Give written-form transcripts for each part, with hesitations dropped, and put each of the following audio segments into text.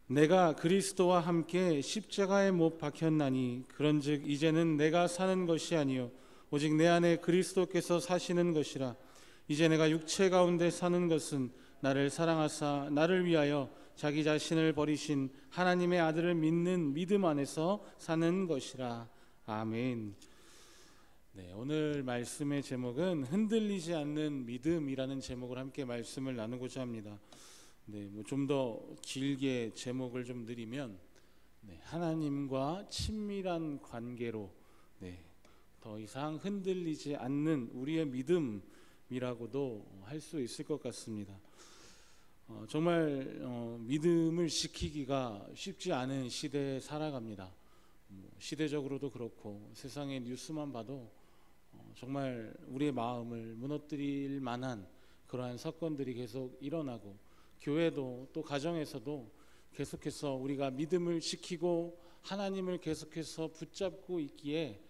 내가 그리스도와 함께 십자가에 못 박혔나니 그런즉 이제는 내가 사는 것이 아니요 오직 내 안에 그리스도께서 사시는 것이라. 이제 내가 육체 가운데 사는 것은 나를 사랑하사 나를 위하여 자기 자신을 버리신 하나님의 아들을 믿는 믿음 안에서 사는 것이라. 아멘. 오늘 말씀의 제목은 흔들리지 않는 믿음이라는 제목을 함께 말씀을 나누고자 합니다. 좀 더 길게 제목을 좀 드리면 하나님과 친밀한 관계로 더 이상 흔들리지 않는 우리의 믿음이라고도 할 수 있을 것 같습니다. 정말 믿음을 지키기가 쉽지 않은 시대에 살아갑니다. 시대적으로도 그렇고 세상의 뉴스만 봐도 정말 우리의 마음을 무너뜨릴 만한 그러한 사건들이 계속 일어나고, 교회도 또 가정에서도 계속해서 우리가 믿음을 지키고 하나님을 계속해서 붙잡고 있기에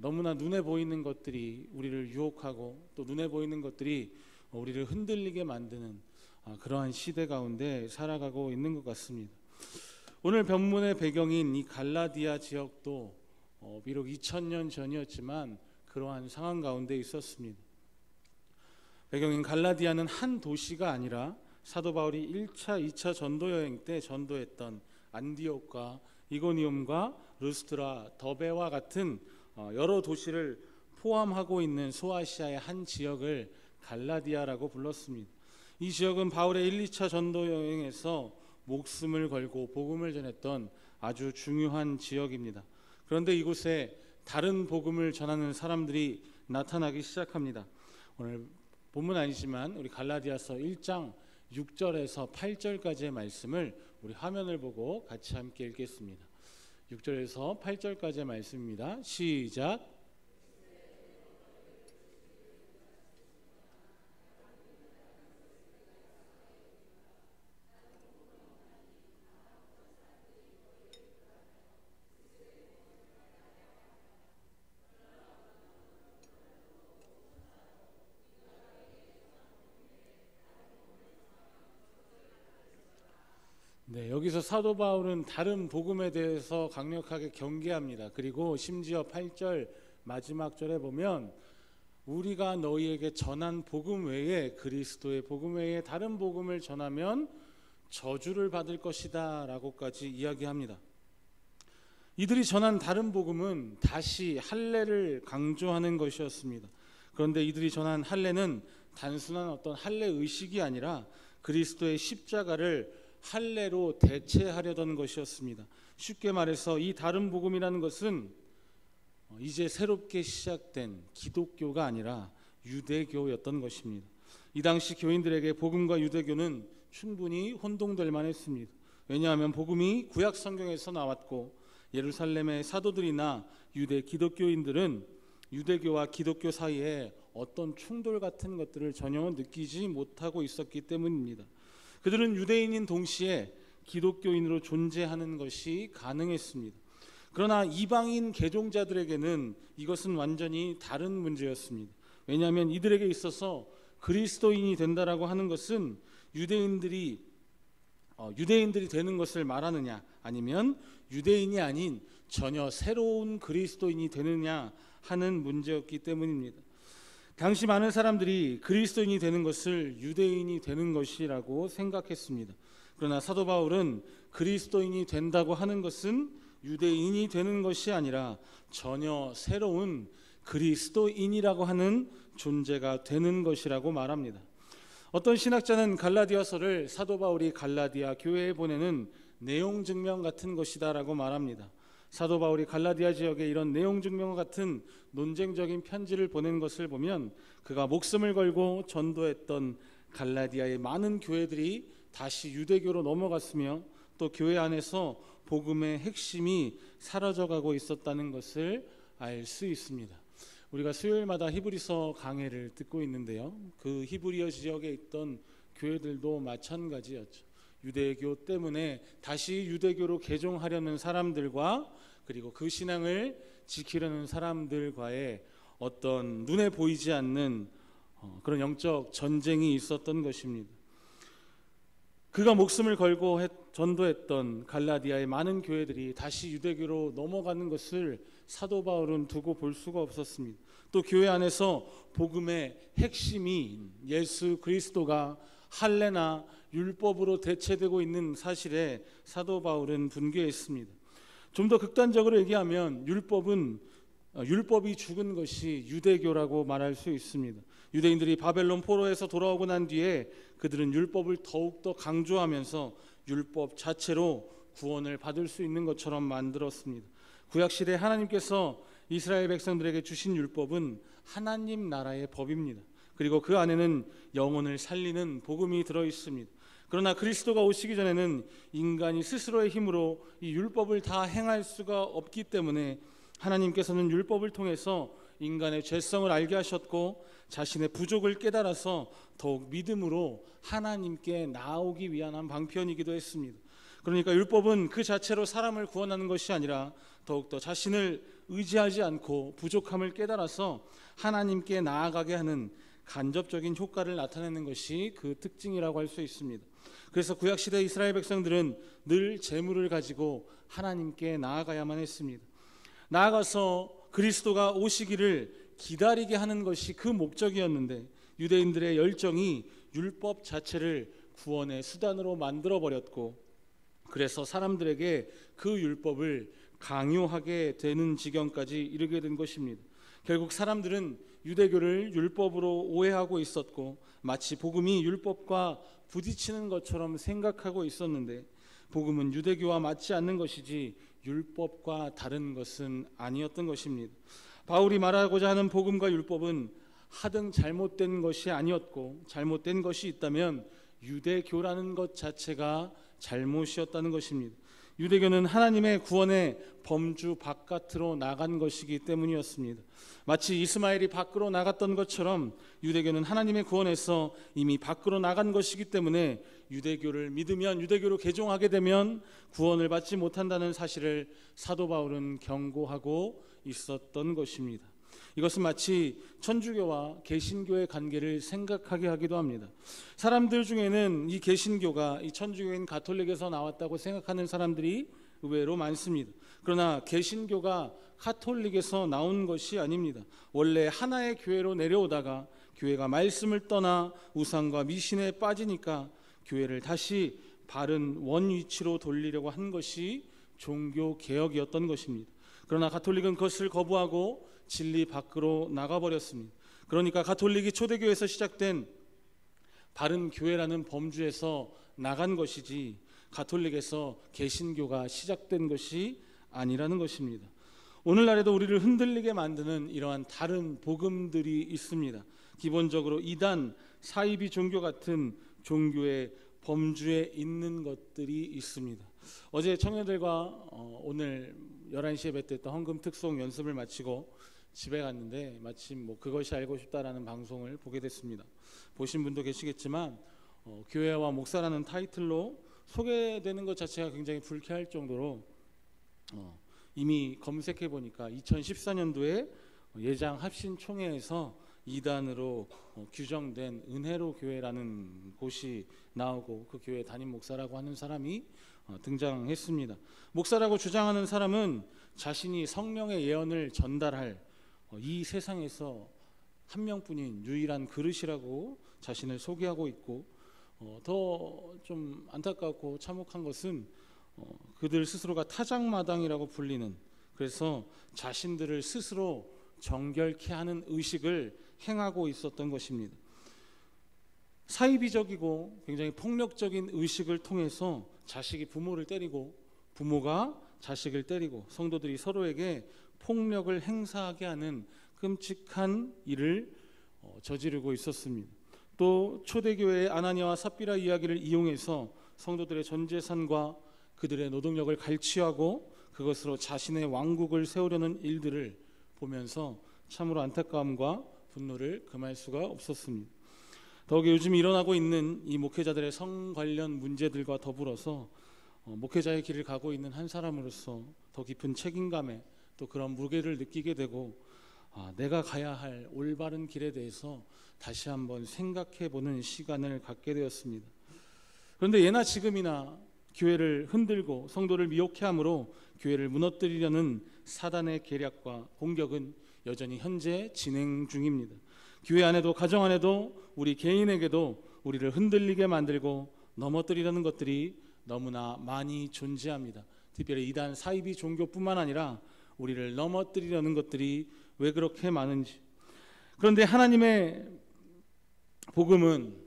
너무나 눈에 보이는 것들이 우리를 유혹하고 또 눈에 보이는 것들이 우리를 흔들리게 만드는 그러한 시대 가운데 살아가고 있는 것 같습니다. 오늘 본문의 배경인 이 갈라디아 지역도 비록 2000년 전이었지만 그러한 상황 가운데 있었습니다. 배경인 갈라디아는 한 도시가 아니라 사도 바울이 1차, 2차 전도 여행 때 전도했던 안디옥과 이고니움과 르스트라, 더베와 같은 여러 도시를 포함하고 있는 소아시아의 한 지역을 갈라디아라고 불렀습니다. 이 지역은 바울의 1, 2차 전도 여행에서 목숨을 걸고 복음을 전했던 아주 중요한 지역입니다. 그런데 이곳에 다른 복음을 전하는 사람들이 나타나기 시작합니다. 오늘 본문 아니지만 우리 갈라디아서 1장 6절에서 8절까지의 말씀을 우리 화면을 보고 같이 함께 읽겠습니다. 6절에서 8절까지의 말씀입니다. 시작. 여기서 사도 바울은 다른 복음에 대해서 강력하게 경계합니다. 그리고 심지어 8절 마지막 절에 보면 우리가 너희에게 전한 복음 외에, 그리스도의 복음 외에 다른 복음을 전하면 저주를 받을 것이다 라고까지 이야기합니다. 이들이 전한 다른 복음은 다시 할례를 강조하는 것이었습니다. 그런데 이들이 전한 할례는 단순한 어떤 할례 의식이 아니라 그리스도의 십자가를 할례로 대체하려던 것이었습니다. 쉽게 말해서 이 다른 복음이라는 것은 이제 새롭게 시작된 기독교가 아니라 유대교였던 것입니다. 이 당시 교인들에게 복음과 유대교는 충분히 혼동될 만했습니다. 왜냐하면 복음이 구약 성경에서 나왔고 예루살렘의 사도들이나 유대 기독교인들은 유대교와 기독교 사이에 어떤 충돌 같은 것들을 전혀 느끼지 못하고 있었기 때문입니다. 그들은 유대인인 동시에 기독교인으로 존재하는 것이 가능했습니다. 그러나 이방인 개종자들에게는 이것은 완전히 다른 문제였습니다. 왜냐하면 이들에게 있어서 그리스도인이 된다라고 하는 것은 유대인들이 되는 것을 말하느냐, 아니면 유대인이 아닌 전혀 새로운 그리스도인이 되느냐 하는 문제였기 때문입니다. 당시 많은 사람들이 그리스도인이 되는 것을 유대인이 되는 것이라고 생각했습니다. 그러나 사도 바울은 그리스도인이 된다고 하는 것은 유대인이 되는 것이 아니라 전혀 새로운 그리스도인이라고 하는 존재가 되는 것이라고 말합니다. 어떤 신학자는 갈라디아서를 사도 바울이 갈라디아 교회에 보내는 내용 증명 같은 것이다라고 말합니다. 사도 바울이 갈라디아 지역에 이런 내용 증명과 같은 논쟁적인 편지를 보낸 것을 보면 그가 목숨을 걸고 전도했던 갈라디아의 많은 교회들이 다시 유대교로 넘어갔으며 또 교회 안에서 복음의 핵심이 사라져가고 있었다는 것을 알 수 있습니다. 우리가 수요일마다 히브리서 강해를 듣고 있는데요, 그 히브리어 지역에 있던 교회들도 마찬가지였죠. 유대교 때문에 다시 유대교로 개종하려는 사람들과 그리고 그 신앙을 지키려는 사람들과의 어떤 눈에 보이지 않는 그런 영적 전쟁이 있었던 것입니다. 그가 목숨을 걸고 전도했던 갈라디아의 많은 교회들이 다시 유대교로 넘어가는 것을 사도 바울은 두고 볼 수가 없었습니다. 또 교회 안에서 복음의 핵심이 예수 그리스도가 할례나 율법으로 대체되고 있는 사실에 사도 바울은 분개했습니다. 좀 더 극단적으로 얘기하면 율법이 죽은 것이 유대교라고 말할 수 있습니다. 유대인들이 바벨론 포로에서 돌아오고 난 뒤에 그들은 율법을 더욱더 강조하면서 율법 자체로 구원을 받을 수 있는 것처럼 만들었습니다. 구약시대 하나님께서 이스라엘 백성들에게 주신 율법은 하나님 나라의 법입니다. 그리고 그 안에는 영혼을 살리는 복음이 들어있습니다. 그러나 그리스도가 오시기 전에는 인간이 스스로의 힘으로 이 율법을 다 행할 수가 없기 때문에 하나님께서는 율법을 통해서 인간의 죄성을 알게 하셨고 자신의 부족을 깨달아서 더욱 믿음으로 하나님께 나아오기 위한 한 방편이기도 했습니다. 그러니까 율법은 그 자체로 사람을 구원하는 것이 아니라 더욱더 자신을 의지하지 않고 부족함을 깨달아서 하나님께 나아가게 하는 간접적인 효과를 나타내는 것이 그 특징이라고 할 수 있습니다. 그래서 구약시대 이스라엘 백성들은 늘 재물을 가지고 하나님께 나아가야만 했습니다. 나아가서 그리스도가 오시기를 기다리게 하는 것이 그 목적이었는데 유대인들의 열정이 율법 자체를 구원의 수단으로 만들어버렸고 그래서 사람들에게 그 율법을 강요하게 되는 지경까지 이르게 된 것입니다. 결국 사람들은 유대교를 율법으로 오해하고 있었고 마치 복음이 율법과 부딪히는 것처럼 생각하고 있었는데 복음은 유대교와 맞지 않는 것이지 율법과 다른 것은 아니었던 것입니다. 바울이 말하고자 하는 복음과 율법은 하등 잘못된 것이 아니었고 잘못된 것이 있다면 유대교라는 것 자체가 잘못이었다는 것입니다. 유대교는 하나님의 구원의 범주 바깥으로 나간 것이기 때문이었습니다. 마치 이스마엘이 밖으로 나갔던 것처럼 유대교는 하나님의 구원에서 이미 밖으로 나간 것이기 때문에 유대교를 믿으면 유대교로 개종하게 되면 구원을 받지 못한다는 사실을 사도 바울은 경고하고 있었던 것입니다. 이것은 마치 천주교와 개신교의 관계를 생각하게 하기도 합니다. 사람들 중에는 이 개신교가 이 천주교인 가톨릭에서 나왔다고 생각하는 사람들이 의외로 많습니다. 그러나 개신교가 가톨릭에서 나온 것이 아닙니다. 원래 하나의 교회로 내려오다가 교회가 말씀을 떠나 우상과 미신에 빠지니까 교회를 다시 바른 원위치로 돌리려고 한 것이 종교 개혁이었던 것입니다. 그러나 가톨릭은 그것을 거부하고 진리 밖으로 나가버렸습니다. 그러니까 가톨릭이 초대교회에서 시작된 바른 교회라는 범주에서 나간 것이지 가톨릭에서 개신교가 시작된 것이 아니라는 것입니다. 오늘날에도 우리를 흔들리게 만드는 이러한 다른 복음들이 있습니다. 기본적으로 이단, 사이비 종교 같은 종교의 범주에 있는 것들이 있습니다. 어제 청년들과 오늘 11시에 뵙던 헌금 특송 연습을 마치고 집에 갔는데 마침 그것이 알고 싶다라는 방송을 보게 됐습니다. 보신 분도 계시겠지만 교회와 목사라는 타이틀로 소개되는 것 자체가 굉장히 불쾌할 정도로 이미 검색해 보니까 2014년도에 예장 합신총회에서 이단으로 규정된 은혜로 교회라는 곳이 나오고 그 교회 담임 목사라고 하는 사람이 등장했습니다. 목사라고 주장하는 사람은 자신이 성령의 예언을 전달할 이 세상에서 한 명뿐인 유일한 그릇이라고 자신을 소개하고 있고 더 좀 안타깝고 참혹한 것은 그들 스스로가 타작마당이라고 불리는 그래서 자신들을 스스로 정결케 하는 의식을 행하고 있었던 것입니다. 사이비적이고 굉장히 폭력적인 의식을 통해서 자식이 부모를 때리고 부모가 자식을 때리고 성도들이 서로에게 폭력을 행사하게 하는 끔찍한 일을 저지르고 있었습니다. 또 초대교회의 아나니아와 삽비라 이야기를 이용해서 성도들의 전 재산과 그들의 노동력을 갈취하고 그것으로 자신의 왕국을 세우려는 일들을 보면서 참으로 안타까움과 분노를 금할 수가 없었습니다. 더욱이 요즘 일어나고 있는 이 목회자들의 성 관련 문제들과 더불어서 목회자의 길을 가고 있는 한 사람으로서 더 깊은 책임감에 또 그런 무게를 느끼게 되고 내가 가야 할 올바른 길에 대해서 다시 한번 생각해 보는 시간을 갖게 되었습니다. 그런데 예나 지금이나 교회를 흔들고 성도를 미혹해 함으로 교회를 무너뜨리려는 사단의 계략과 공격은 여전히 현재 진행 중입니다. 교회 안에도 가정 안에도 우리 개인에게도 우리를 흔들리게 만들고 넘어뜨리려는 것들이 너무나 많이 존재합니다. 특별히 이단 사이비 종교뿐만 아니라 우리를 넘어뜨리려는 것들이 왜 그렇게 많은지. 그런데 하나님의 복음은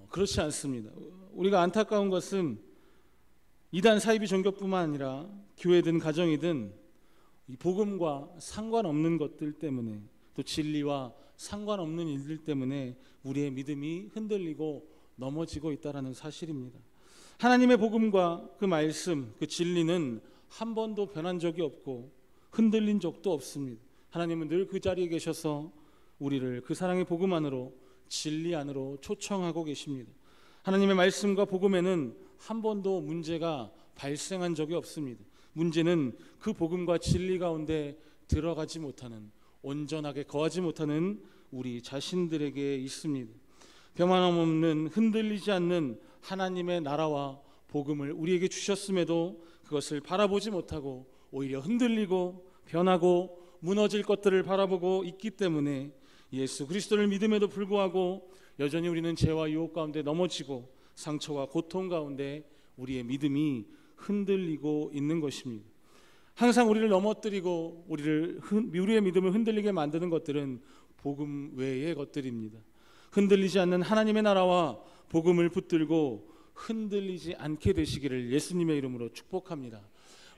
그렇지 않습니다. 우리가 안타까운 것은 이단 사이비 종교뿐만 아니라 교회든 가정이든 이 복음과 상관없는 것들 때문에, 또 진리와 상관없는 일들 때문에 우리의 믿음이 흔들리고 넘어지고 있다는 사실입니다. 하나님의 복음과 그 말씀, 그 진리는 한 번도 변한 적이 없고 흔들린 적도 없습니다. 하나님은 늘 그 자리에 계셔서 우리를 그 사랑의 복음 안으로, 진리 안으로 초청하고 계십니다. 하나님의 말씀과 복음에는 한 번도 문제가 발생한 적이 없습니다. 문제는 그 복음과 진리 가운데 들어가지 못하는, 온전하게 거하지 못하는 우리 자신들에게 있습니다. 변함 없는, 흔들리지 않는 하나님의 나라와 복음을 우리에게 주셨음에도 그것을 바라보지 못하고 오히려 흔들리고 변하고 무너질 것들을 바라보고 있기 때문에 예수 그리스도를 믿음에도 불구하고 여전히 우리는 죄와 유혹 가운데 넘어지고 상처와 고통 가운데 우리의 믿음이 흔들리고 있는 것입니다. 항상 우리를 넘어뜨리고 우리의 믿음을 흔들리게 만드는 것들은 복음 외의 것들입니다. 흔들리지 않는 하나님의 나라와 복음을 붙들고 흔들리지 않게 되시기를 예수님의 이름으로 축복합니다.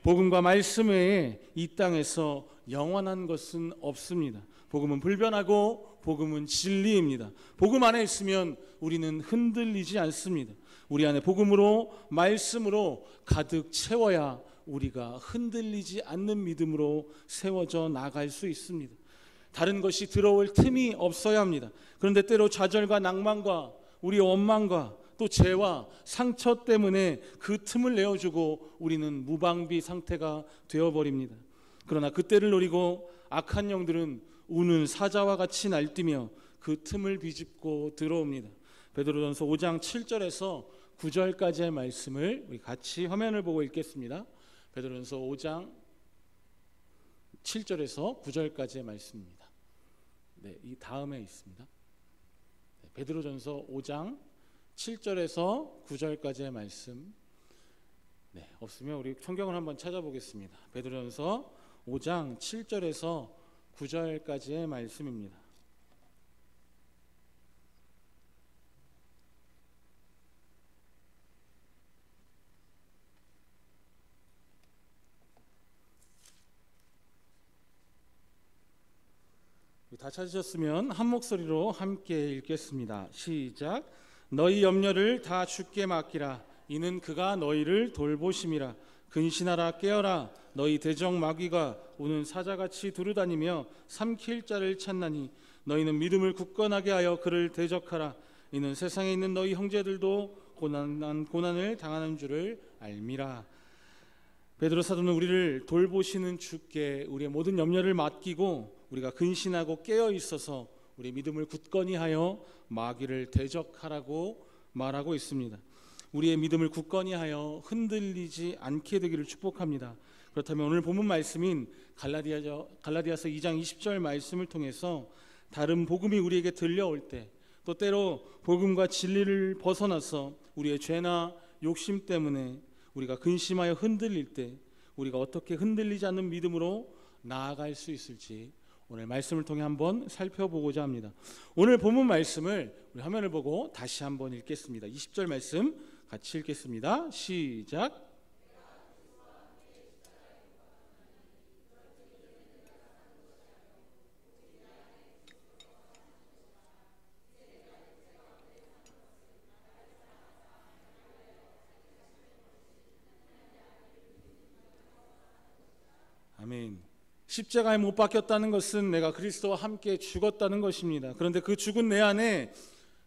복음과 말씀 외에 이 땅에서 영원한 것은 없습니다. 복음은 불변하고 복음은 진리입니다. 복음 안에 있으면 우리는 흔들리지 않습니다. 우리 안에 복음으로, 말씀으로 가득 채워야 우리가 흔들리지 않는 믿음으로 세워져 나갈 수 있습니다. 다른 것이 들어올 틈이 없어야 합니다. 그런데 때로 좌절과 낭만과 우리의 원망과 또 죄와 상처 때문에 그 틈을 내어주고 우리는 무방비 상태가 되어버립니다. 그러나 그때를 노리고 악한 영들은 우는 사자와 같이 날뛰며 그 틈을 비집고 들어옵니다. 베드로전서 5장 7절에서 9절까지의 말씀을 우리 같이 화면을 보고 읽겠습니다. 베드로전서 5장 7절에서 9절까지의 말씀입니다. 네, 이 다음에 있습니다. 베드로전서 5장 7절에서 9절까지의 말씀. 네, 없으면 우리 성경을 한번 찾아보겠습니다. 베드로전서 5장 7절에서 9절까지의 말씀입니다. 다 찾으셨으면 한 목소리로 함께 읽겠습니다. 시작. 너희 염려를 다 주께 맡기라. 이는 그가 너희를 돌보심이라. 근신하라, 깨어라. 너희 대적 마귀가 우는 사자같이 두루다니며 삼킬 자를 찾나니 너희는 믿음을 굳건하게 하여 그를 대적하라. 이는 세상에 있는 너희 형제들도 고난을 당하는 줄을 알미라. 베드로 사도는 우리를 돌보시는 주께 우리의 모든 염려를 맡기고 우리가 근신하고 깨어 있어서 우리의 믿음을 굳건히 하여 마귀를 대적하라고 말하고 있습니다. 우리의 믿음을 굳건히 하여 흔들리지 않게 되기를 축복합니다. 그렇다면 오늘 본문 말씀인 갈라디아서 2장 20절 말씀을 통해서 다른 복음이 우리에게 들려올 때, 또 때로 복음과 진리를 벗어나서 우리의 죄나 욕심 때문에 우리가 근심하여 흔들릴 때 우리가 어떻게 흔들리지 않는 믿음으로 나아갈 수 있을지 오늘 말씀을 통해 한번 살펴보고자 합니다. 오늘 본문 말씀을 우리 화면을 보고 다시 한번 읽겠습니다. 20절 말씀 같이 읽겠습니다. 시작. 아멘. 십자가에 못 박혔다는 것은 내가 그리스도와 함께 죽었다는 것입니다. 그런데 그 죽은 내 안에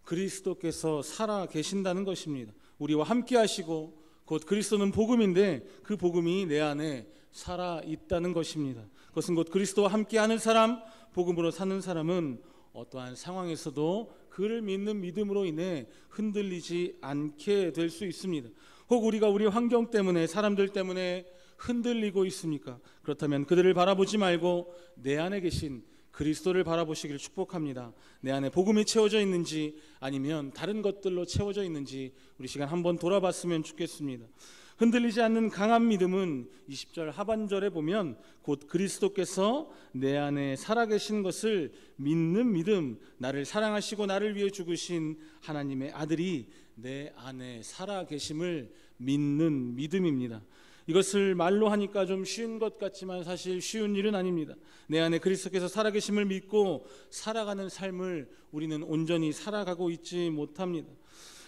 그리스도께서 살아 계신다는 것입니다. 우리와 함께 하시고 곧 그리스도는 복음인데 그 복음이 내 안에 살아 있다는 것입니다. 그것은 곧 그리스도와 함께 하는 사람, 복음으로 사는 사람은 어떠한 상황에서도 그를 믿는 믿음으로 인해 흔들리지 않게 될 수 있습니다. 혹 우리가 우리 환경 때문에, 사람들 때문에 흔들리고 있습니까? 그렇다면 그들을 바라보지 말고 내 안에 계신 그리스도를 바라보시기를 축복합니다. 내 안에 복음이 채워져 있는지 아니면 다른 것들로 채워져 있는지 우리 시간 한번 돌아봤으면 좋겠습니다. 흔들리지 않는 강한 믿음은 20절 하반절에 보면 곧 그리스도께서 내 안에 살아계신 것을 믿는 믿음, 나를 사랑하시고 나를 위해 죽으신 하나님의 아들이 내 안에 살아계심을 믿는 믿음입니다. 이것을 말로 하니까 좀 쉬운 것 같지만 사실 쉬운 일은 아닙니다. 내 안에 그리스도께서 살아계심을 믿고 살아가는 삶을 우리는 온전히 살아가고 있지 못합니다.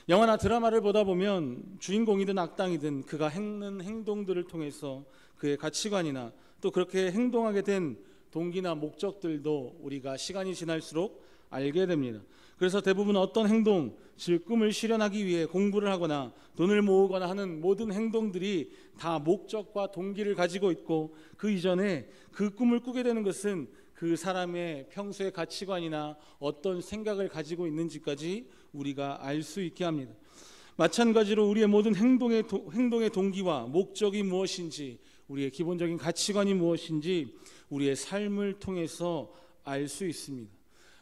영화나 드라마를 보다 보면 주인공이든 악당이든 그가 행는 행동들을 통해서 그의 가치관이나 또 그렇게 행동하게 된 동기나 목적들도 우리가 시간이 지날수록 알게 됩니다. 그래서 대부분 어떤 행동, 즉 꿈을 실현하기 위해 공부를 하거나 돈을 모으거나 하는 모든 행동들이 다 목적과 동기를 가지고 있고, 그 이전에 그 꿈을 꾸게 되는 것은 그 사람의 평소의 가치관이나 어떤 생각을 가지고 있는지까지 우리가 알 수 있게 합니다. 마찬가지로 우리의 모든 행동의 동기와 목적이 무엇인지, 우리의 기본적인 가치관이 무엇인지 우리의 삶을 통해서 알 수 있습니다.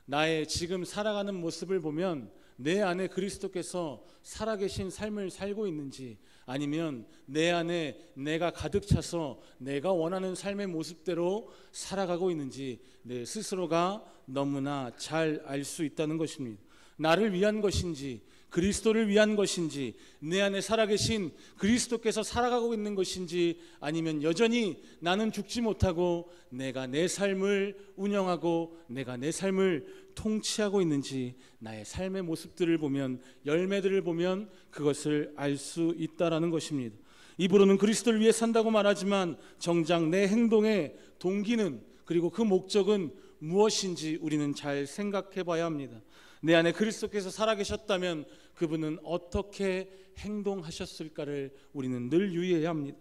나의 지금 살아가는 모습을 보면 내 안에 그리스도께서 살아계신 삶을 살고 있는지, 아니면 내 안에 내가 가득 차서 내가 원하는 삶의 모습대로 살아가고 있는지 내 스스로가 너무나 잘 알 수 있다는 것입니다. 나를 위한 것인지 그리스도를 위한 것인지, 내 안에 살아계신 그리스도께서 살아가고 있는 것인지, 아니면 여전히 나는 죽지 못하고 내가 내 삶을 운영하고 내가 내 삶을 통치하고 있는지, 나의 삶의 모습들을 보면, 열매들을 보면 그것을 알 수 있다라는 것입니다. 입으로는 그리스도를 위해 산다고 말하지만 정작 내 행동의 동기는, 그리고 그 목적은 무엇인지 우리는 잘 생각해 봐야 합니다. 내 안에 그리스도께서 살아계셨다면 그분은 어떻게 행동하셨을까를 우리는 늘 유의해야 합니다.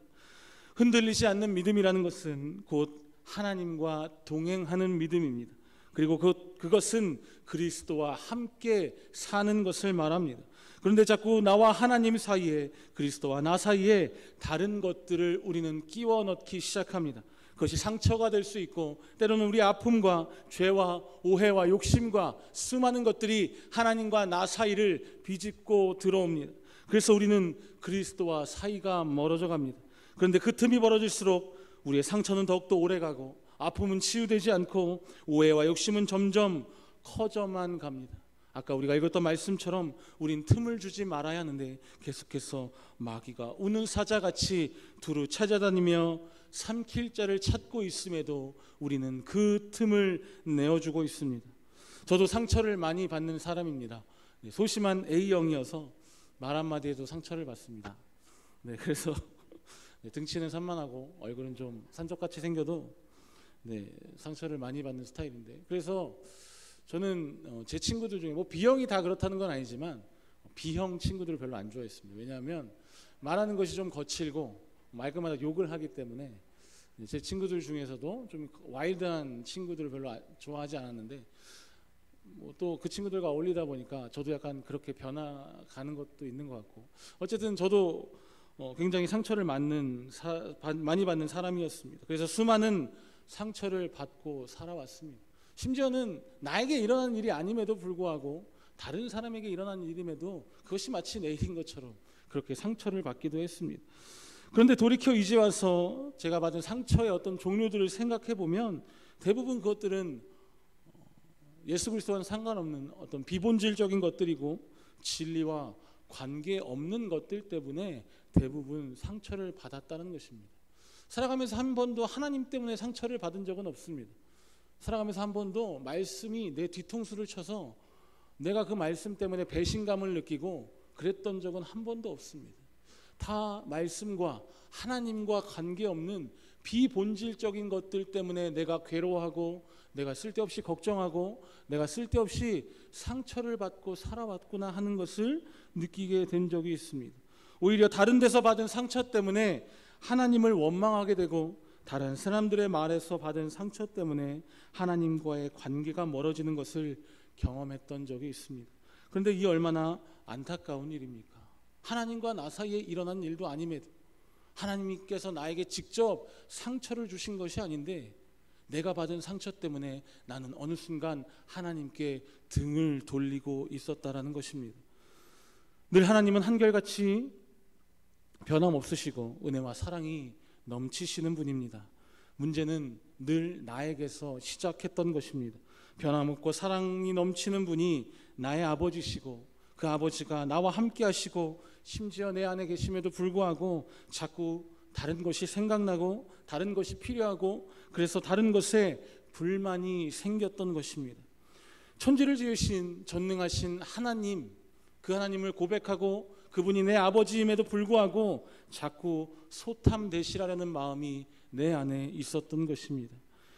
흔들리지 않는 믿음이라는 것은 곧 하나님과 동행하는 믿음입니다. 그리고 그것은 그리스도와 함께 사는 것을 말합니다. 그런데 자꾸 나와 하나님 사이에, 그리스도와 나 사이에 다른 것들을 우리는 끼워 넣기 시작합니다. 그것이 상처가 될 수 있고, 때로는 우리 아픔과 죄와 오해와 욕심과 수많은 것들이 하나님과 나 사이를 비집고 들어옵니다. 그래서 우리는 그리스도와 사이가 멀어져 갑니다. 그런데 그 틈이 벌어질수록 우리의 상처는 더욱더 오래가고, 아픔은 치유되지 않고, 오해와 욕심은 점점 커져만 갑니다. 아까 우리가 읽었던 말씀처럼 우린 틈을 주지 말아야 하는데 계속해서 마귀가 우는 사자같이 두루 찾아다니며 삼킬 자를 찾고 있음에도 우리는 그 틈을 내어주고 있습니다. 저도 상처를 많이 받는 사람입니다. 소심한 A형이어서 말 한마디에도 상처를 받습니다. 그래서 등치는 산만하고 얼굴은 좀 산적같이 생겨도 상처를 많이 받는 스타일인데, 그래서 저는 제 친구들 중에 B형이 다 그렇다는 건 아니지만 B형 친구들을 별로 안 좋아했습니다. 왜냐하면 말하는 것이 좀 거칠고 말끝마다 욕을 하기 때문에 제 친구들 중에서도 좀 와일드한 친구들을 별로 좋아하지 않았는데, 또 그 친구들과 어울리다 보니까 저도 약간 그렇게 변화가는 것도 있는 것 같고, 어쨌든 저도 굉장히 상처를 많이 받는 사람이었습니다. 그래서 수많은 상처를 받고 살아왔습니다. 심지어는 나에게 일어난 일이 아님에도 불구하고 다른 사람에게 일어난 일임에도 그것이 마치 내 일인 것처럼 그렇게 상처를 받기도 했습니다. 그런데 돌이켜 이제 와서 제가 받은 상처의 어떤 종류들을 생각해 보면 대부분 그것들은 예수 그리스도와는 상관없는 어떤 비본질적인 것들이고, 진리와 관계없는 것들 때문에 대부분 상처를 받았다는 것입니다. 살아가면서 한 번도 하나님 때문에 상처를 받은 적은 없습니다. 살아가면서 한 번도 말씀이 내 뒤통수를 쳐서 내가 그 말씀 때문에 배신감을 느끼고 그랬던 적은 한 번도 없습니다. 다 말씀과 하나님과 관계없는 비본질적인 것들 때문에 내가 괴로워하고, 내가 쓸데없이 걱정하고, 내가 쓸데없이 상처를 받고 살아왔구나 하는 것을 느끼게 된 적이 있습니다. 오히려 다른 데서 받은 상처 때문에 하나님을 원망하게 되고, 다른 사람들의 말에서 받은 상처 때문에 하나님과의 관계가 멀어지는 것을 경험했던 적이 있습니다. 그런데 이 얼마나 안타까운 일입니까? 하나님과 나 사이에 일어난 일도 아님에도 하나님께서 나에게 직접 상처를 주신 것이 아닌데 내가 받은 상처 때문에 나는 어느 순간 하나님께 등을 돌리고 있었다라는 것입니다. 늘 하나님은 한결같이 변함없으시고 은혜와 사랑이 넘치시는 분입니다. 문제는 늘 나에게서 시작했던 것입니다. 변함없고 사랑이 넘치는 분이 나의 아버지시고 그 아버지가 나와 함께 하시고 심지어 내 안에 계심에도 불구하고 자꾸 다른 것이 생각나고 다른 것이 필요하고 그래서 다른 것에 불만이 생겼던 것입니다. 천지를 지으신 전능하신 하나님, 그 하나님을 고백하고 그분이 내 아버지임에도 불구하고 자꾸 소탐대실하려는 마음이 내 안에 있었던 것입니다.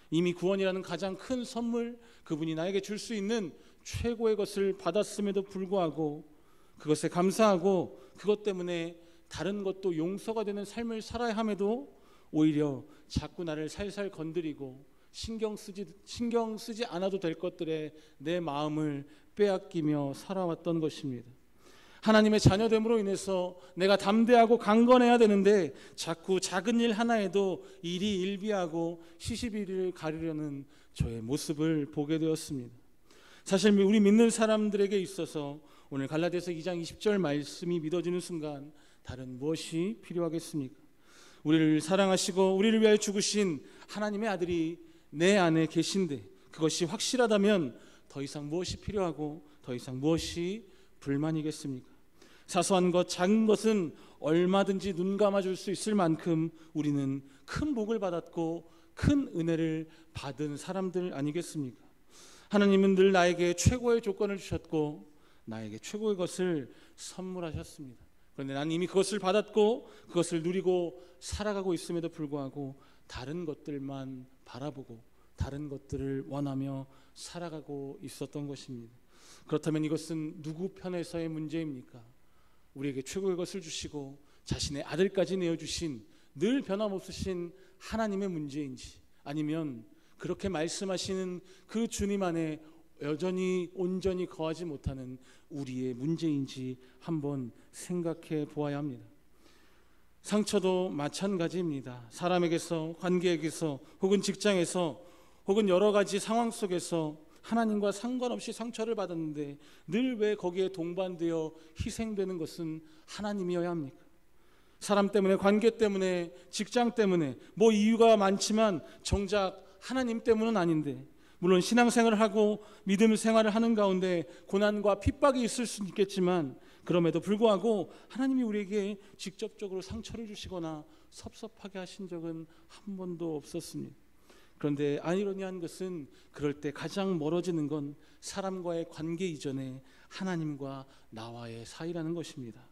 이미 구원이라는 가장 큰 선물, 그분이 나에게 줄 수 있는 최고의 것을 받았음에도 불구하고 그것에 감사하고 그것 때문에 다른 것도 용서가 되는 삶을 살아야 함에도 오히려 자꾸 나를 살살 건드리고 신경 쓰지 않아도 될 것들에 내 마음을 빼앗기며 살아왔던 것입니다. 하나님의 자녀됨으로 인해서 내가 담대하고 강건해야 되는데 자꾸 작은 일 하나에도 일이 일비하고 시시비를 가리려는 저의 모습을 보게 되었습니다. 사실 우리 믿는 사람들에게 있어서 오늘 갈라디아서 2장 20절 말씀이 믿어지는 순간 다른 무엇이 필요하겠습니까? 우리를 사랑하시고 우리를 위하여 죽으신 하나님의 아들이 내 안에 계신데 그것이 확실하다면 더 이상 무엇이 필요하고 더 이상 무엇이 불만이겠습니까? 사소한 것, 작은 것은 얼마든지 눈 감아줄 수 있을 만큼 우리는 큰 복을 받았고 큰 은혜를 받은 사람들 아니겠습니까? 하나님은 늘 나에게 최고의 조건을 주셨고 나에게 최고의 것을 선물하셨습니다. 그런데 나는 이미 그것을 받았고 그것을 누리고 살아가고 있음에도 불구하고 다른 것들만 바라보고 다른 것들을 원하며 살아가고 있었던 것입니다. 그렇다면 이것은 누구 편에서의 문제입니까? 우리에게 최고의 것을 주시고 자신의 아들까지 내어주신 늘 변함없으신 하나님의 문제인지 아니면 그렇게 말씀하시는 그 주님 안에 여전히 온전히 거하지 못하는 우리의 문제인지 한번 생각해 보아야 합니다. 상처도 마찬가지입니다. 사람에게서, 관계에게서, 혹은 직장에서, 혹은 여러 가지 상황 속에서 하나님과 상관없이 상처를 받았는데 늘 왜 거기에 동반되어 희생되는 것은 하나님이어야 합니까? 사람 때문에, 관계 때문에, 직장 때문에 뭐 이유가 많지만 정작 하나님 때문은 아닌데 물론 신앙생활을 하고 믿음 생활을 하는 가운데 고난과 핍박이 있을 수는 있겠지만 그럼에도 불구하고 하나님이 우리에게 직접적으로 상처를 주시거나 섭섭하게 하신 적은 한 번도 없었습니다. 그런데 아이러니한 것은 그럴 때 가장 멀어지는 건 사람과의 관계 이전에 하나님과 나와의 사이라는 것입니다.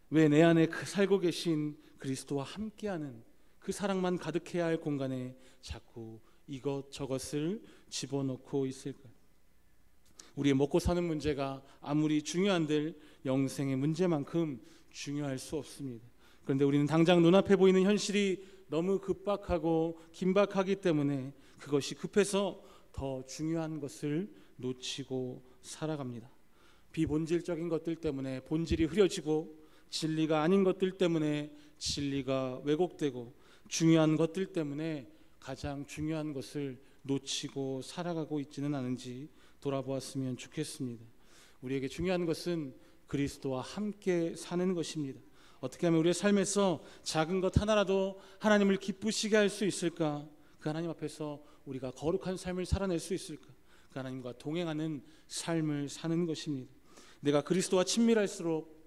왜 내 안에 살고 계신 그리스도와 함께하는 그 사랑만 가득해야 할 공간에 자꾸 이것저것을 집어넣고 있을까요? 우리의 먹고 사는 문제가 아무리 중요한들 영생의 문제만큼 중요할 수 없습니다. 그런데 우리는 당장 눈앞에 보이는 현실이 너무 급박하고 긴박하기 때문에 그것이 급해서 더 중요한 것을 놓치고 살아갑니다. 비본질적인 것들 때문에 본질이 흐려지고 진리가 아닌 것들 때문에 진리가 왜곡되고 중요한 것들 때문에 가장 중요한 것을 놓치고 살아가고 있지는 않은지 돌아보았으면 좋겠습니다. 우리에게 중요한 것은 그리스도와 함께 사는 것입니다. 어떻게 하면 우리의 삶에서 작은 것 하나라도 하나님을 기쁘시게 할 수 있을까? 그 하나님 앞에서 우리가 거룩한 삶을 살아낼 수 있을까? 그 하나님과 동행하는 삶을 사는 것입니다. 내가 그리스도와 친밀할수록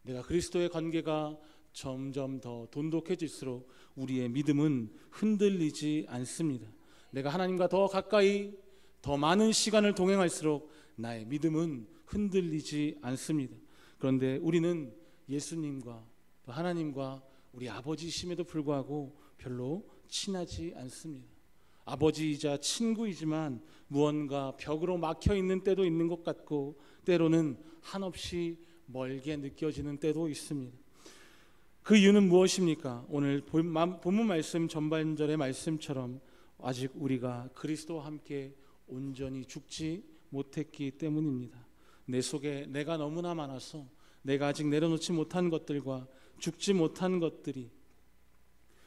내가 그리스도의 관계가 점점 더 돈독해질수록 우리의 믿음은 흔들리지 않습니다. 내가 하나님과 더 가까이 더 많은 시간을 동행할수록 나의 믿음은 흔들리지 않습니다. 그런데 우리는 예수님과 또 하나님과 우리 아버지이심에도 불구하고 별로 친하지 않습니다. 아버지이자 친구이지만 무언가 벽으로 막혀 있는 때도 있는 것 같고 때로는 한없이 멀게 느껴지는 때도 있습니다. 그 이유는 무엇입니까? 오늘 본문 말씀 전반절의 말씀처럼 아직 우리가 그리스도와 함께 온전히 죽지 못했기 때문입니다. 내 속에 내가 너무나 많아서 내가 아직 내려놓지 못한 것들과 죽지 못한 것들이,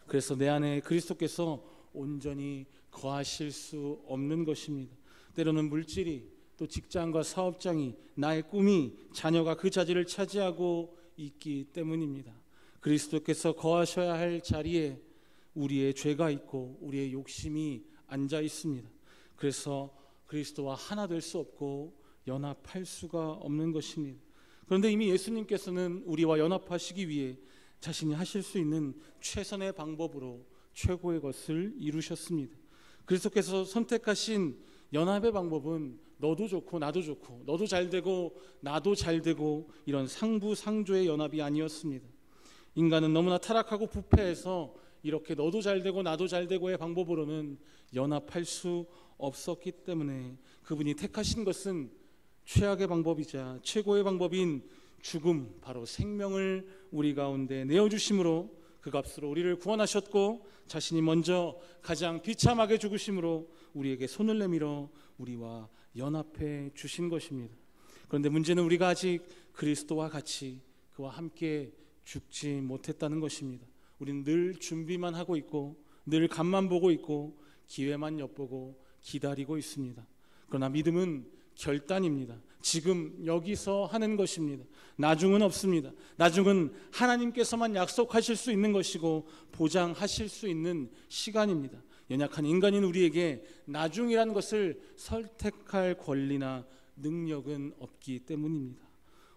그래서 내 안에 그리스도께서 온전히 거하실 수 없는 것입니다. 때로는 물질이, 또 직장과 사업장이, 나의 꿈이, 자녀가 그 자리를 차지하고 있기 때문입니다. 그리스도께서 거하셔야 할 자리에 우리의 죄가 있고 우리의 욕심이 앉아 있습니다. 그래서 그리스도와 하나 될 수 없고 연합할 수가 없는 것입니다. 그런데 이미 예수님께서는 우리와 연합하시기 위해 자신이 하실 수 있는 최선의 방법으로 최고의 것을 이루셨습니다. 그리스도께서 선택하신 연합의 방법은 너도 좋고 나도 좋고, 너도 잘되고 나도 잘되고, 이런 상부상조의 연합이 아니었습니다. 인간은 너무나 타락하고 부패해서 이렇게 너도 잘되고 나도 잘되고의 방법으로는 연합할 수 없었기 때문에 그분이 택하신 것은 최악의 방법이자 최고의 방법인 죽음, 바로 생명을 우리 가운데 내어주심으로, 그 값으로 우리를 구원하셨고, 자신이 먼저 가장 비참하게 죽으심으로 우리에게 손을 내밀어 우리와 연합해 주신 것입니다. 그런데 문제는 우리가 아직 그리스도와 같이 그와 함께 죽지 못했다는 것입니다. 우리는 늘 준비만 하고 있고, 늘 간만 보고 있고, 기회만 엿보고 기다리고 있습니다. 그러나 믿음은 결단입니다. 지금 여기서 하는 것입니다. 나중은 없습니다. 나중은 하나님께서만 약속하실 수 있는 것이고 보장하실 수 있는 시간입니다. 연약한 인간인 우리에게 나중이라는 것을 선택할 권리나 능력은 없기 때문입니다.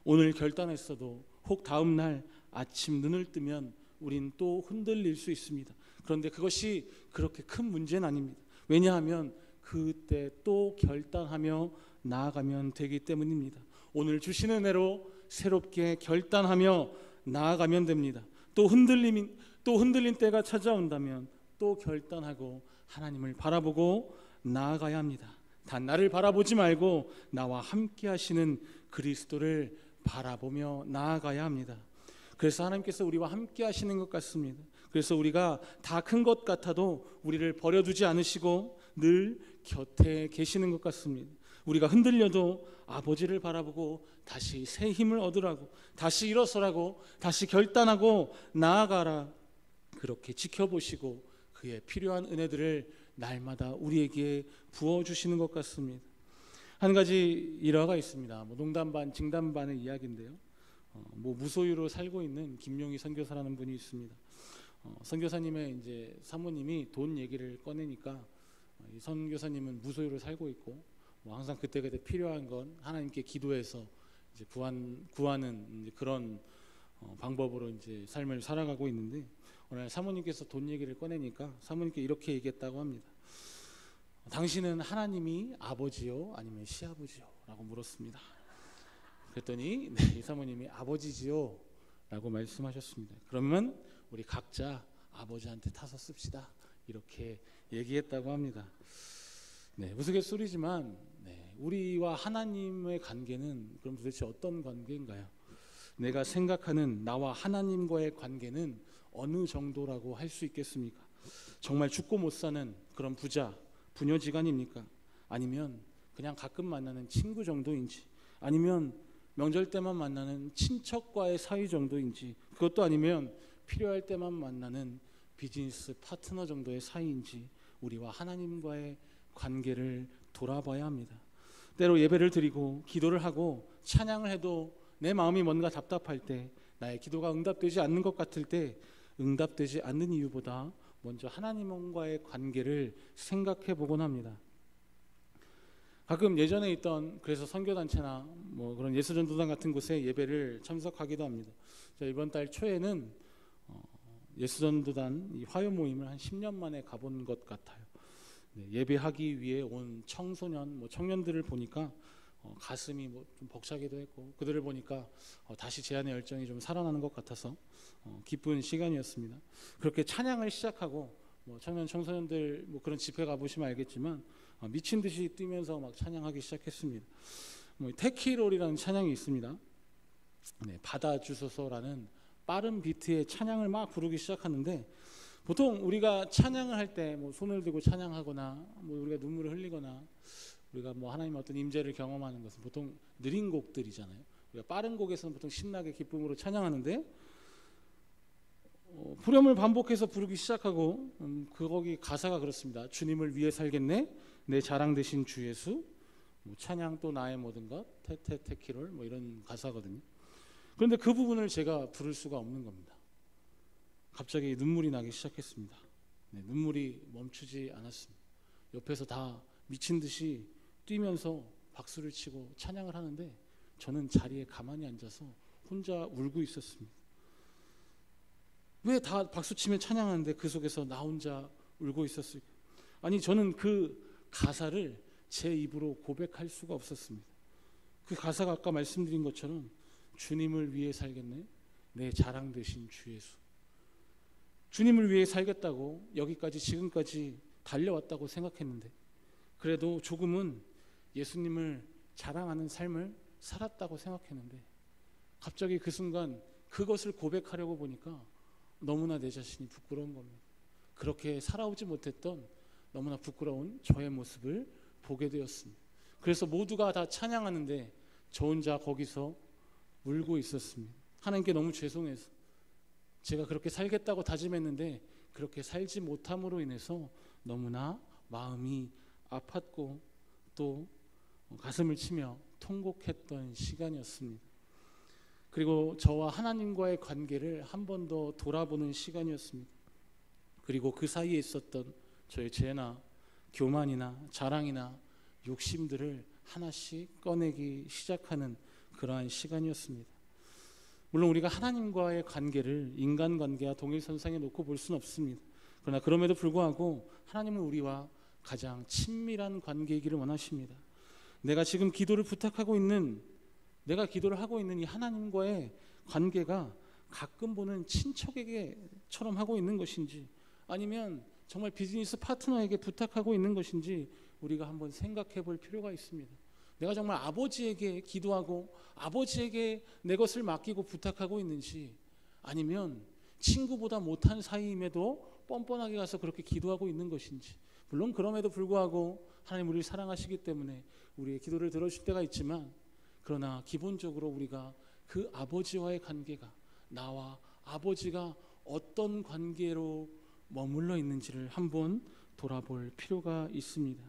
오늘 결단했어도 혹 다음 날 아침 눈을 뜨면 우린 또 흔들릴 수 있습니다. 그런데 그것이 그렇게 큰 문제는 아닙니다. 왜냐하면 그때 또 결단하며 나아가면 되기 때문입니다. 오늘 주시는 은혜로 새롭게 결단하며 나아가면 됩니다. 또 흔들린 때가 찾아온다면 또 결단하고 하나님을 바라보고 나아가야 합니다. 단 나를 바라보지 말고 나와 함께 하시는 그리스도를 바라보며 나아가야 합니다. 그래서 하나님께서 우리와 함께 하시는 것 같습니다. 그래서 우리가 다 큰 것 같아도 우리를 버려두지 않으시고 늘 곁에 계시는 것 같습니다. 우리가 흔들려도 아버지를 바라보고 다시 새 힘을 얻으라고, 다시 일어서라고, 다시 결단하고 나아가라, 그렇게 지켜보시고 그의 필요한 은혜들을 날마다 우리에게 부어주시는 것 같습니다. 한 가지 일화가 있습니다. 농담 반 진담 반의 이야기인데요. 무소유로 살고 있는 김용희 선교사라는 분이 있습니다. 선교사님의 이제 사모님이 돈 얘기를 꺼내니까 이 선교사님은 무소유로 살고 있고 항상 그때그때 필요한 건 하나님께 기도해서 이제 구하는 이제 그런 방법으로 이제 삶을 살아가고 있는데, 오늘 사모님께서 돈 얘기를 꺼내니까 사모님께 이렇게 얘기했다고 합니다. 당신은 하나님이 아버지요 아니면 시아버지요? 라고 물었습니다. 그랬더니 네, 이 사모님이 아버지지요 라고 말씀하셨습니다. 그러면 우리 각자 아버지한테 타서 씁시다, 이렇게 얘기했다고 합니다. 네, 우스갯소리지만 우리와 하나님의 관계는 그럼 도대체 어떤 관계인가요? 내가 생각하는 나와 하나님과의 관계는 어느 정도라고 할 수 있겠습니까? 정말 죽고 못 사는 그런 부녀지간입니까? 아니면 그냥 가끔 만나는 친구 정도인지, 아니면 명절 때만 만나는 친척과의 사이 정도인지, 그것도 아니면 필요할 때만 만나는 비즈니스 파트너 정도의 사이인지, 우리와 하나님과의 관계를 돌아봐야 합니다. 때로 예배를 드리고 기도를 하고 찬양을 해도 내 마음이 뭔가 답답할 때, 나의 기도가 응답되지 않는 것 같을 때, 응답되지 않는 이유보다 먼저 하나님과의 관계를 생각해 보곤 합니다. 가끔 예전에 있던 그래서 선교단체나 그런 예수전도단 같은 곳에 예배를 참석하기도 합니다. 이번 달 초에는 예수전도단 이 화요 모임을 한 10년 만에 가본 것 같아요. 예배하기 위해 온 청소년, 청년들을 보니까 가슴이 좀 벅차기도 했고, 그들을 보니까 다시 제 안의 열정이 좀 살아나는 것 같아서 기쁜 시간이었습니다. 그렇게 찬양을 시작하고 청년 청소년들 그런 집회 가보시면 알겠지만 미친 듯이 뛰면서 막 찬양하기 시작했습니다. 테키롤이라는 찬양이 있습니다. 받아주소서라는 빠른 비트의 찬양을 막 부르기 시작하는데, 보통 우리가 찬양을 할 때 뭐 손을 들고 찬양하거나 뭐 우리가 눈물을 흘리거나 우리가 뭐 하나님의 어떤 임재를 경험하는 것은 보통 느린 곡들이잖아요. 우리가 빠른 곡에서는 보통 신나게 기쁨으로 찬양하는데, 후렴을 반복해서 부르기 시작하고 거기 가사가 그렇습니다. 주님을 위해 살겠네, 내 자랑 되신 주 예수, 뭐 찬양 또 나의 모든 것, 테테테키롤, 뭐 이런 가사거든요. 그런데 그 부분을 제가 부를 수가 없는 겁니다. 갑자기 눈물이 나기 시작했습니다. 네, 눈물이 멈추지 않았습니다. 옆에서 다 미친 듯이 뛰면서 박수를 치고 찬양을 하는데 저는 자리에 가만히 앉아서 혼자 울고 있었습니다. 왜 다 박수치며 찬양하는데 그 속에서 나 혼자 울고 있었을까? 아니, 저는 그 가사를 제 입으로 고백할 수가 없었습니다. 그 가사가 아까 말씀드린 것처럼 주님을 위해 살겠네, 내 자랑 되신 주 예수. 주님을 위해 살겠다고 여기까지 지금까지 달려왔다고 생각했는데, 그래도 조금은 예수님을 자랑하는 삶을 살았다고 생각했는데, 갑자기 그 순간 그것을 고백하려고 보니까 너무나 내 자신이 부끄러운 겁니다. 그렇게 살아오지 못했던 너무나 부끄러운 저의 모습을 보게 되었습니다. 그래서 모두가 다 찬양하는데 저 혼자 거기서 울고 있었습니다. 하나님께 너무 죄송해서, 제가 그렇게 살겠다고 다짐했는데 그렇게 살지 못함으로 인해서 너무나 마음이 아팠고 또 가슴을 치며 통곡했던 시간이었습니다. 그리고 저와 하나님과의 관계를 한 번 더 돌아보는 시간이었습니다. 그리고 그 사이에 있었던 저의 죄나 교만이나 자랑이나 욕심들을 하나씩 꺼내기 시작하는 그러한 시간이었습니다. 물론 우리가 하나님과의 관계를 인간관계와 동일선상에 놓고 볼 수는 없습니다. 그러나 그럼에도 불구하고 하나님은 우리와 가장 친밀한 관계이기를 원하십니다. 내가 지금 기도를 부탁하고 있는, 내가 기도를 하고 있는 이 하나님과의 관계가 가끔 보는 친척에게처럼 하고 있는 것인지, 아니면 정말 비즈니스 파트너에게 부탁하고 있는 것인지 우리가 한번 생각해 볼 필요가 있습니다. 내가 정말 아버지에게 기도하고 아버지에게 내 것을 맡기고 부탁하고 있는지, 아니면 친구보다 못한 사이임에도 뻔뻔하게 가서 그렇게 기도하고 있는 것인지. 물론 그럼에도 불구하고 하나님 우리를 사랑하시기 때문에 우리의 기도를 들어줄 때가 있지만, 그러나 기본적으로 우리가 그 아버지와의 관계가, 나와 아버지가 어떤 관계로 머물러 있는지를 한번 돌아볼 필요가 있습니다.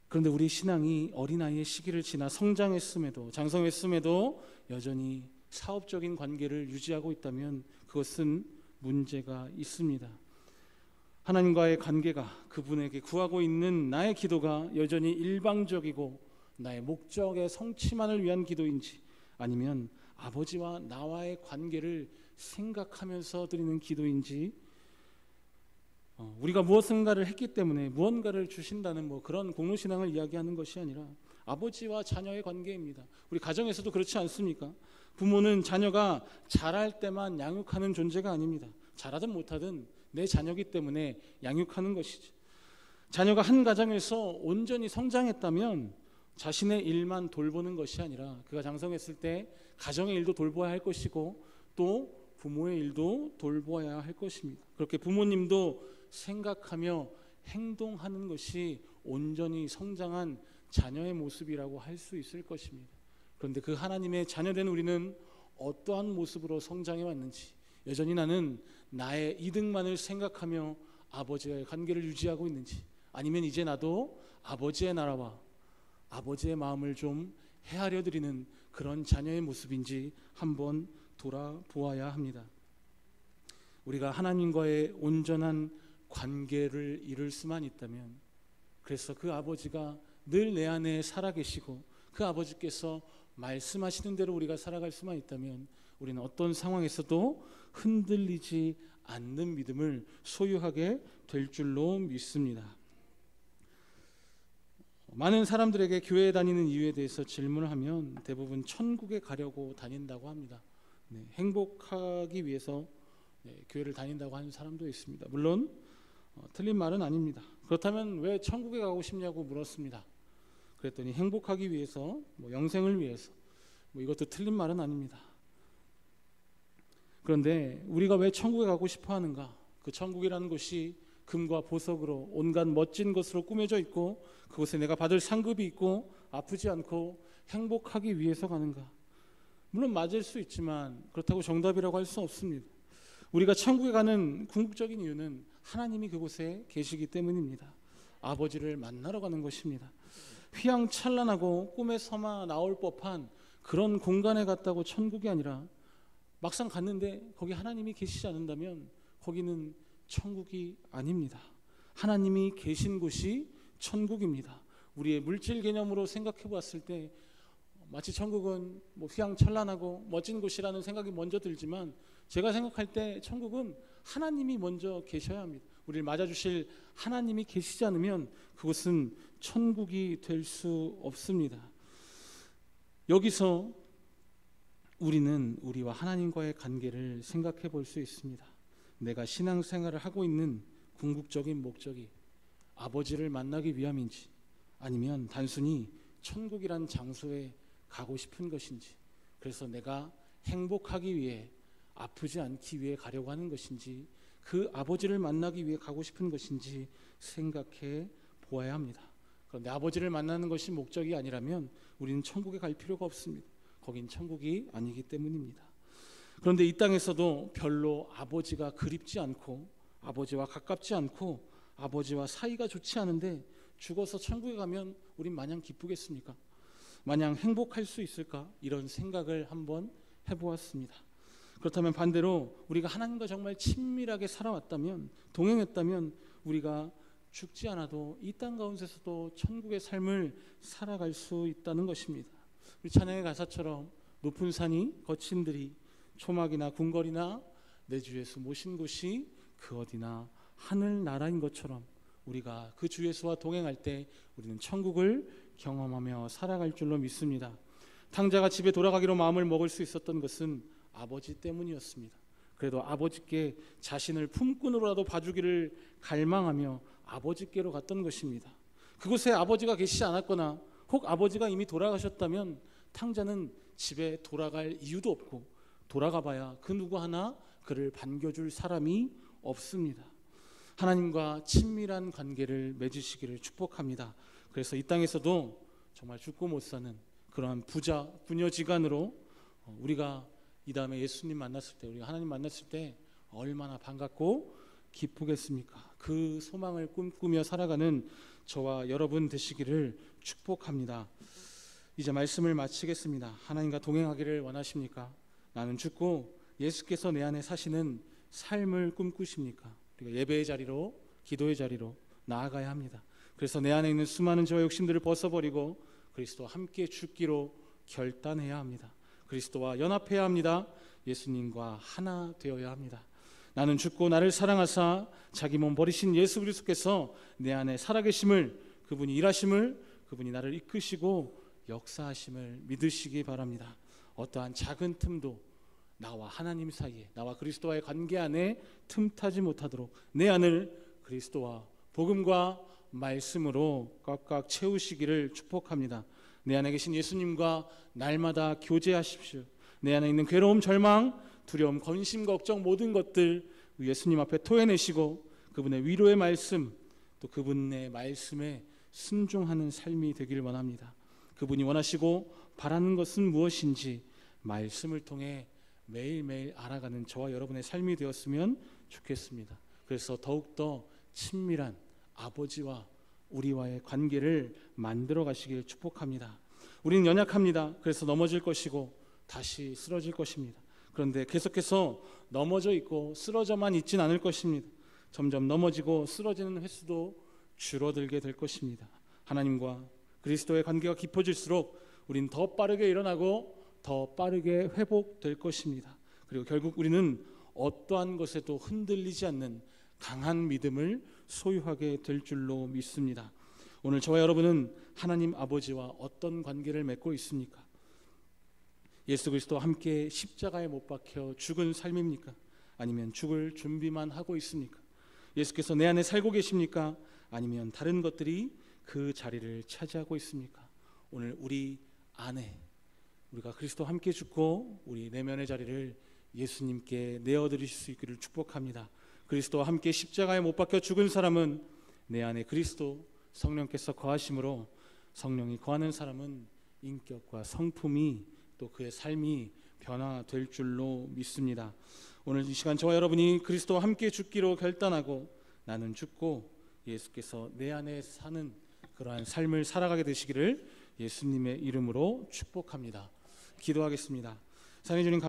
그런데 우리 신앙이 어린아이의 시기를 지나 성장했음에도, 장성했음에도 여전히 사업적인 관계를 유지하고 있다면 그것은 문제가 있습니다. 하나님과의 관계가, 그분에게 구하고 있는 나의 기도가 여전히 일방적이고 나의 목적의 성취만을 위한 기도인지, 아니면 아버지와 나와의 관계를 생각하면서 드리는 기도인지, 우리가 무엇인가를 했기 때문에 무언가를 주신다는 뭐 그런 공로신앙을 이야기하는 것이 아니라 아버지와 자녀의 관계입니다. 우리 가정에서도 그렇지 않습니까? 부모는 자녀가 자랄 때만 양육하는 존재가 아닙니다. 잘하든 못하든 내 자녀이기 때문에 양육하는 것이죠. 자녀가 한 가정에서 온전히 성장했다면 자신의 일만 돌보는 것이 아니라 그가 장성했을 때 가정의 일도 돌보아야 할 것이고 또 부모의 일도 돌보아야 할 것입니다. 그렇게 부모님도 생각하며 행동하는 것이 온전히 성장한 자녀의 모습이라고 할 수 있을 것입니다. 그런데 그 하나님의 자녀된 우리는 어떠한 모습으로 성장해 왔는지, 여전히 나는 나의 이득만을 생각하며 아버지와의 관계를 유지하고 있는지, 아니면 이제 나도 아버지의 나라와 아버지의 마음을 좀 헤아려 드리는 그런 자녀의 모습인지 한번 돌아보아야 합니다. 우리가 하나님과의 온전한 관계를 이룰 수만 있다면, 그래서 그 아버지가 늘 내 안에 살아계시고 그 아버지께서 말씀하시는 대로 우리가 살아갈 수만 있다면 우리는 어떤 상황에서도 흔들리지 않는 믿음을 소유하게 될 줄로 믿습니다. 많은 사람들에게 교회에 다니는 이유에 대해서 질문을 하면 대부분 천국에 가려고 다닌다고 합니다. 행복하기 위해서 교회를 다닌다고 하는 사람도 있습니다. 물론 틀린 말은 아닙니다. 그렇다면 왜 천국에 가고 싶냐고 물었습니다. 그랬더니 행복하기 위해서, 영생을 위해서, 이것도 틀린 말은 아닙니다. 그런데 우리가 왜 천국에 가고 싶어 하는가? 그 천국이라는 곳이 금과 보석으로 온갖 멋진 것으로 꾸며져 있고 그곳에 내가 받을 상급이 있고 아프지 않고 행복하기 위해서 가는가? 물론 맞을 수 있지만 그렇다고 정답이라고 할 수 없습니다. 우리가 천국에 가는 궁극적인 이유는 하나님이 그곳에 계시기 때문입니다. 아버지를 만나러 가는 것입니다. 휘황찬란하고 꿈에서만 나올 법한 그런 공간에 갔다고 천국이 아니라 막상 갔는데 거기 하나님이 계시지 않는다면 거기는 천국이 아닙니다. 하나님이 계신 곳이 천국입니다. 우리의 물질 개념으로 생각해 보았을 때 마치 천국은 휘황찬란하고 멋진 곳이라는 생각이 먼저 들지만 제가 생각할 때 천국은 하나님이 먼저 계셔야 합니다. 우리를 맞아주실 하나님이 계시지 않으면 그곳은 천국이 될 수 없습니다. 여기서 우리는 우리와 하나님과의 관계를 생각해 볼 수 있습니다. 내가 신앙생활을 하고 있는 궁극적인 목적이 아버지를 만나기 위함인지 아니면 단순히 천국이란 장소에 가고 싶은 것인지, 그래서 내가 행복하기 위해 아프지 않기 위해 가려고 하는 것인지, 그 아버지를 만나기 위해 가고 싶은 것인지 생각해 보아야 합니다. 그런데 아버지를 만나는 것이 목적이 아니라면 우리는 천국에 갈 필요가 없습니다. 거긴 천국이 아니기 때문입니다. 그런데 이 땅에서도 별로 아버지가 그립지 않고 아버지와 가깝지 않고 아버지와 사이가 좋지 않은데 죽어서 천국에 가면 우린 마냥 기쁘겠습니까? 마냥 행복할 수 있을까? 이런 생각을 한번 해보았습니다. 그렇다면 반대로 우리가 하나님과 정말 친밀하게 살아왔다면, 동행했다면 우리가 죽지 않아도 이 땅 가운데서도 천국의 삶을 살아갈 수 있다는 것입니다. 우리 찬양의 가사처럼 높은 산이 거친 들이 초막이나 궁궐이나 내 주 예수 모신 곳이 그 어디나 하늘나라인 것처럼 우리가 그 주 예수와 동행할 때 우리는 천국을 경험하며 살아갈 줄로 믿습니다. 탕자가 집에 돌아가기로 마음을 먹을 수 있었던 것은 아버지 때문이었습니다. 그래도 아버지께 자신을 품꾼으로라도 봐주기를 갈망하며 아버지께로 갔던 것입니다. 그곳에 아버지가 계시지 않았거나 혹 아버지가 이미 돌아가셨다면 탕자는 집에 돌아갈 이유도 없고 돌아가 봐야 그 누구 하나 그를 반겨줄 사람이 없습니다. 하나님과 친밀한 관계를 맺으시기를 축복합니다. 그래서 이 땅에서도 정말 죽고 못 사는 그러한 부자 부녀지간으로 우리가 이 다음에 예수님 만났을 때, 우리가 하나님 만났을 때 얼마나 반갑고 기쁘겠습니까? 그 소망을 꿈꾸며 살아가는 저와 여러분 되시기를 축복합니다. 이제 말씀을 마치겠습니다. 하나님과 동행하기를 원하십니까? 나는 죽고 예수께서 내 안에 사시는 삶을 꿈꾸십니까? 우리가 예배의 자리로, 기도의 자리로 나아가야 합니다. 그래서 내 안에 있는 수많은 저의 욕심들을 벗어버리고 그리스도와 함께 죽기로 결단해야 합니다. 그리스도와 연합해야 합니다. 예수님과 하나 되어야 합니다. 나는 죽고 나를 사랑하사 자기 몸 버리신 예수 그리스도께서 내 안에 살아계심을, 그분이 일하심을, 그분이 나를 이끄시고 역사하심을 믿으시기 바랍니다. 어떠한 작은 틈도 나와 하나님 사이에, 나와 그리스도와의 관계 안에 틈타지 못하도록 내 안을 그리스도와 복음과 말씀으로 꽉꽉 채우시기를 축복합니다. 내 안에 계신 예수님과 날마다 교제하십시오. 내 안에 있는 괴로움, 절망, 두려움, 건심, 걱정 모든 것들 예수님 앞에 토해내시고 그분의 위로의 말씀, 또 그분의 말씀에 순종하는 삶이 되기를 원합니다. 그분이 원하시고 바라는 것은 무엇인지 말씀을 통해 매일매일 알아가는 저와 여러분의 삶이 되었으면 좋겠습니다. 그래서 더욱더 친밀한 아버지와 우리와의 관계를 만들어 가시길 축복합니다. 우리는 연약합니다. 그래서 넘어질 것이고 다시 쓰러질 것입니다. 그런데 계속해서 넘어져 있고 쓰러져만 있진 않을 것입니다. 점점 넘어지고 쓰러지는 횟수도 줄어들게 될 것입니다. 하나님과 그리스도의 관계가 깊어질수록 우린 더 빠르게 일어나고 더 빠르게 회복될 것입니다. 그리고 결국 우리는 어떠한 것에도 흔들리지 않는 강한 믿음을 소유하게 될 줄로 믿습니다. 오늘 저와 여러분은 하나님 아버지와 어떤 관계를 맺고 있습니까? 예수 그리스도와 함께 십자가에 못 박혀 죽은 삶입니까? 아니면 죽을 준비만 하고 있습니까? 예수께서 내 안에 살고 계십니까? 아니면 다른 것들이 그 자리를 차지하고 있습니까? 오늘 우리 안에 우리가 그리스도와 함께 죽고 우리 내면의 자리를 예수님께 내어드리실 수 있기를 축복합니다. 그리스도와 함께 십자가에 못 박혀 죽은 사람은 내 안에 그리스도 성령께서 거하심으로 성령이 거하는 사람은 인격과 성품이 또 그의 삶이 변화될 줄로 믿습니다. 오늘 이 시간 저와 여러분이 그리스도와 함께 죽기로 결단하고 나는 죽고 예수께서 내 안에 사는 그러한 삶을 살아가게 되시기를 예수님의 이름으로 축복합니다. 기도하겠습니다. 사랑해 주님